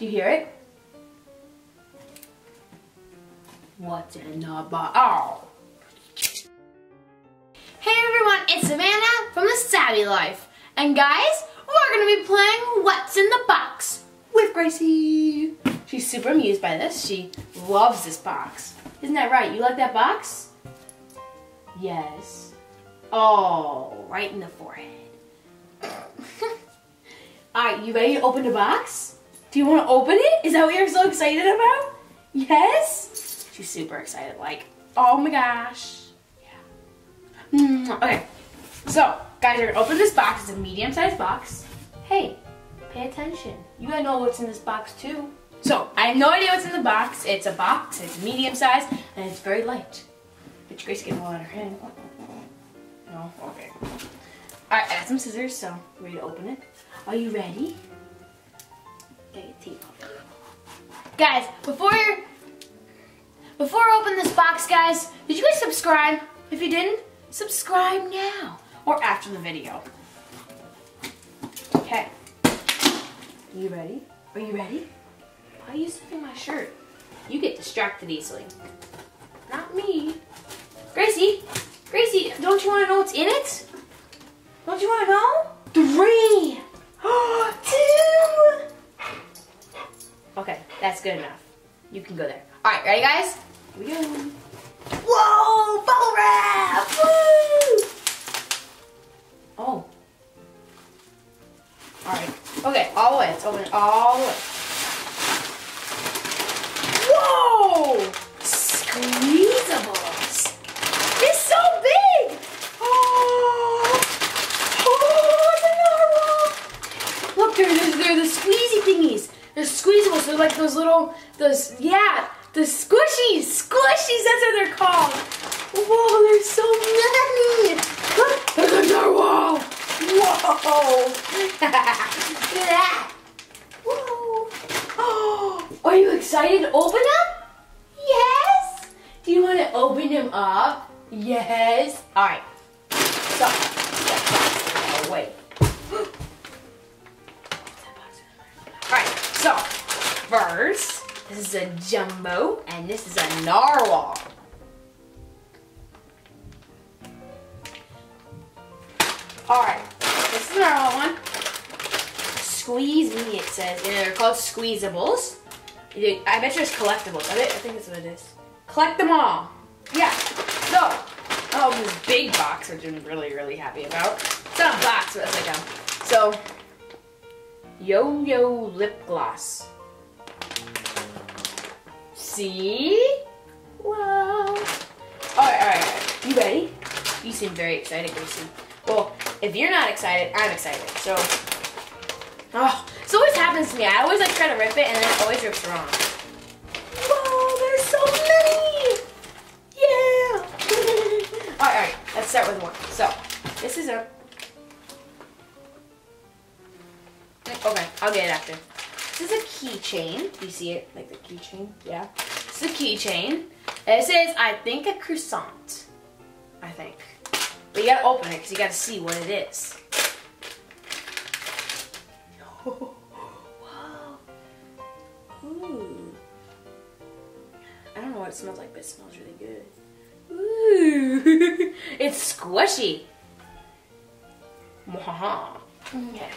Do you hear it? What's in the box? Oh. Hey everyone, it's Savannah from The Savvy Life. And guys, we're going to be playing What's in the Box with Gracie. She's super amused by this. She loves this box. Isn't that right? You like that box? Yes. Oh, right in the forehead. Alright, you ready to open the box? Do you want to open it? Is that what you're so excited about? Yes? She's super excited, like, oh my gosh. Yeah. Okay, so, guys, we're going to open this box. It's a medium-sized box. Hey, pay attention. You gotta know what's in this box, too. So, I have no idea what's in the box. It's a box, it's medium-sized, and it's very light. Bitch, Grace getting all out of her hand. No? Okay. Alright, I got some scissors, so ready to open it. Are you ready? Get your teeth off. Guys, before I open this box, guys, did you guys subscribe? If you didn't, subscribe now or after the video. Okay. Are you ready? Are you ready? Why are you sniffing my shirt? You get distracted easily. Not me. Gracie, don't you want to know what's in it? Don't you want to know? 3, 2. Okay, that's good enough. You can go there. All right, ready, guys? Here we go. Whoa, bubble wrap! Woo! Oh. All right. Okay, all the way. Let's open it all the way. Whoa! Squeezables. It's so big. Oh, look, they're the squeezy thingies. They're squeezables. They're like those little, the squishies. Squishies, that's what they're called. Whoa, there's so many. Look, there's a narwhal. Whoa. Look at that. Whoa. Oh, are you excited to open them? Yes. Do you want to open them up? Yes. All right. So, oh, wait. Alright, so first, this is a jumbo and this is a narwhal. Alright, this is the narwhal one. Squeeze me, it says. And they're called squeezables. I bet you it's collectibles. I think that's what it is. Collect them all. Yeah. So, this big box, which I'm really, really happy about. It's not a box, but it's like a. So, Yo-Yo lip gloss. See? Wow. Alright. You ready? You seem very excited, Gracie. Well, if you're not excited, I'm excited. So, this always happens to me. I always like try to rip it and then it always rips wrong. Whoa, there's so many! Yeah! Alright, let's start with one. So, this is a... Okay, I'll get it after. This is a keychain. Do you see it? Like the keychain? Yeah. This is a keychain. And it says, I think a croissant. I think. But you gotta open it because you gotta see what it is. Whoa. Ooh. I don't know what it smells like, but it smells really good. Ooh. It's squishy. Mwahaha. Okay.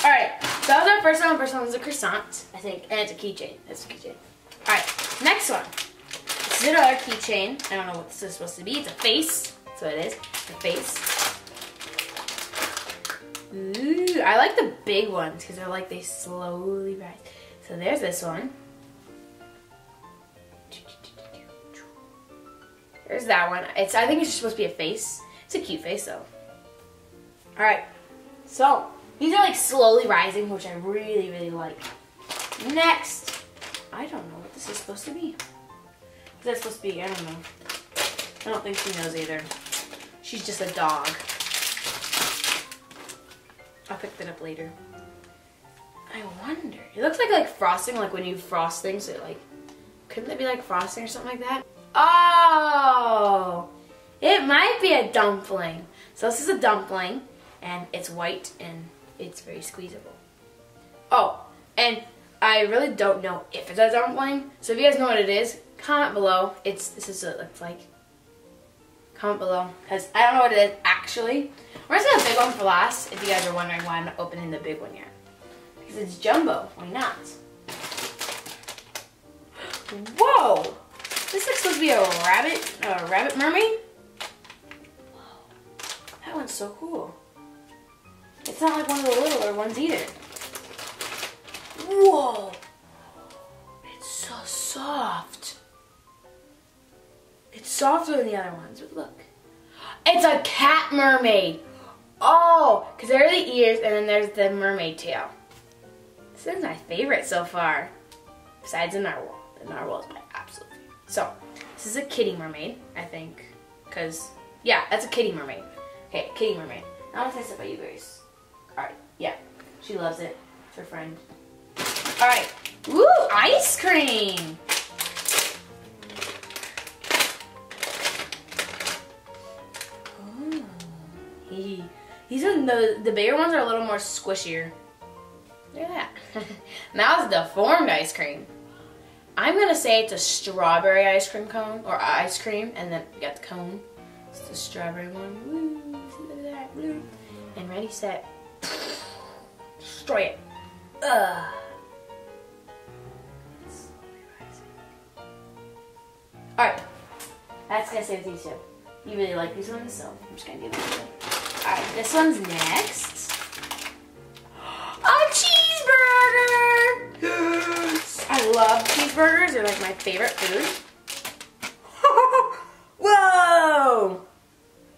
Alright, so that was our first one. The first one was a croissant, I think, and it's a keychain. That's a keychain. Alright, next one. This is another keychain. I don't know what this is supposed to be. It's a face. That's what it is. A face. Ooh, I like the big ones because they're like they slowly rise. So there's this one. There's that one. I think it's just supposed to be a face. It's a cute face though. Alright, so these are like slowly rising, which I really, really like. Next, I don't know what this is supposed to be. What's that supposed to be? I don't know. I don't think she knows either. She's just a dog. I'll pick that up later. I wonder. It looks like frosting, like when you frost things. It like, couldn't it be like frosting or something like that? Oh, it might be a dumpling. So this is a dumpling, and it's white and it's very squeezable. Oh, and I really don't know if it's a dumpling. So if you guys know what it is, comment below. This is what it looks like. Comment below, because I don't know what it is actually. We're just gonna big one for last, if you guys are wondering why I'm not opening the big one yet. Because it's jumbo, why not? Whoa! This looks supposed to be a rabbit mermaid. Whoa, that one's so cool. It's not like one of the littler ones either. Whoa! It's so soft. It's softer than the other ones, but look. It's a cat mermaid. Oh, because there are the ears and then there's the mermaid tail. This is my favorite so far. Besides the narwhal. The narwhal is my absolute favorite. So, this is a kitty mermaid, I think. Because, yeah, that's a kitty mermaid. Okay, kitty mermaid. Now I'm going to say stuff about you, Grace. Alright, yeah. She loves it. It's her friend. Alright. Woo! Ice cream! Oh. These are the bigger ones are a little more squishier. Look at that. Now it's deformed ice cream. I'm gonna say it's a strawberry ice cream cone or ice cream, and then we got the cone. It's the strawberry one. Woo! Look at that. Woo. And ready, set. Destroy it. Ugh. Alright. That's gonna stay with you too. You really like these ones, so I'm just gonna do this one. Alright, this one's next. A cheeseburger! Yes! I love cheeseburgers. They're like my favorite food. Whoa!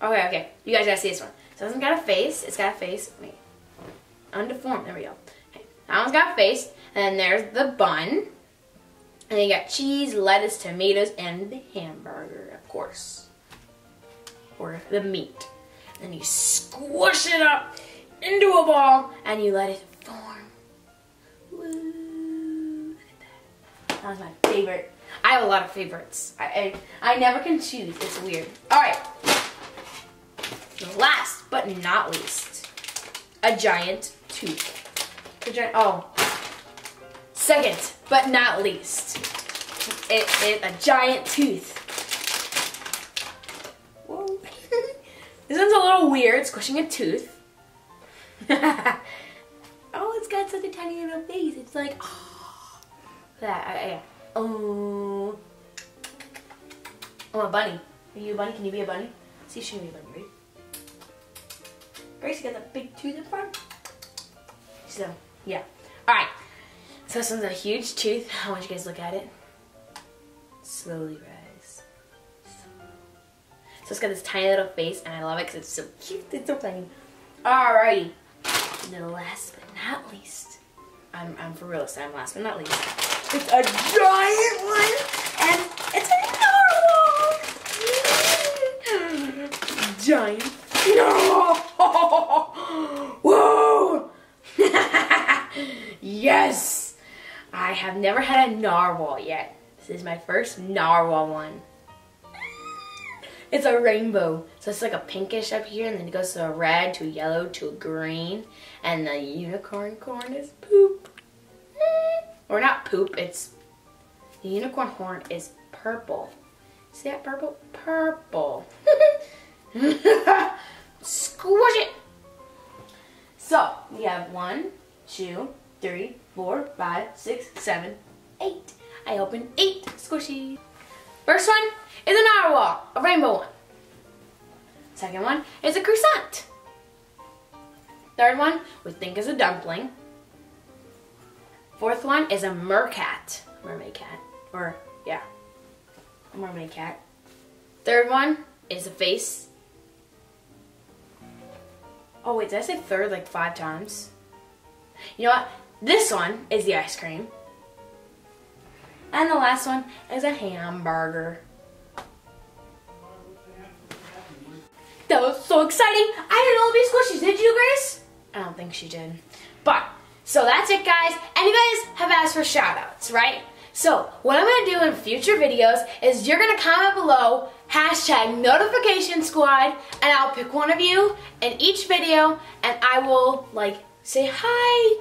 Okay. You guys gotta see this one. So this one's got a face. It's got a face. Wait. Undeformed. There we go. Okay. That one's got a face. And then there's the bun. And then you got cheese, lettuce, tomatoes, and the hamburger, of course. Or the meat. And you squish it up into a ball and you let it form. Woo! Look at that. That was my favorite. I have a lot of favorites. I never can choose. It's weird. Alright. Last but not least, a giant tooth. Second but not least, it is a giant tooth. Whoa. This one's a little weird, squishing a tooth. Oh, it's got such a tiny little face. It's like, oh. That, oh. I'm a bunny. Are you a bunny? Can you be a bunny? See, show me a bunny, right? Gracie got a big tooth in front. So, yeah. Alright. So this one's a huge tooth. I want you guys to look at it. Slowly rise. So it's got this tiny little face, and I love it because it's so cute. It's so funny. Alrighty. And then last but not least, I'm for real this time. Last but not least, it's a giant one, and it's a narwhal. Giant. No! Whoa! Yes! I have never had a narwhal yet. This is my first narwhal one. It's a rainbow. So it's like a pinkish up here, and then it goes to a red, to a yellow, to a green, and the unicorn horn is poop. Or not poop, it's... The unicorn horn is purple. See that purple? Purple. Squish it! So, we have 1, 2, 3, 4, 5, 6, 7, 8. I opened 8 squishies. First one is a narwhal, a rainbow one. Second one is a croissant. Third one we think is a dumpling. Fourth one is a mermaid cat. Or, yeah, a mermaid cat. Third one is a face. Oh wait, did I say third like 5 times? You know what? This one is the ice cream. And the last one is a hamburger. That was so exciting. I didn't know it'd be squishies. Did you, Grace? I don't think she did. But, so that's it, guys. And you guys have asked for shout outs, right? So, what I'm going to do in future videos is you're going to comment below #notification_squad, and I'll pick one of you in each video, and I will, like, say, hi,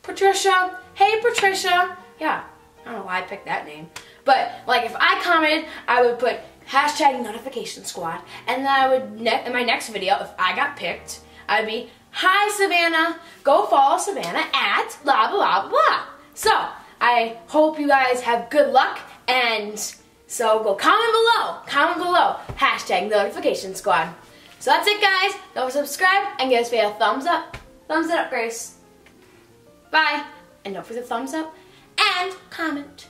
Patricia, hey Patricia. Yeah, I don't know why I picked that name. But like if I commented, I would put hashtag notification squad. And then I would, in my next video, if I got picked, I'd be, hi Savannah, go follow Savannah at blah blah blah blah. So I hope you guys have good luck, and so go comment below, hashtag notification squad. So that's it guys, don't forget to subscribe and give this video a thumbs up. Thumbs it up, Grace. Bye. And don't forget to thumbs up and comment.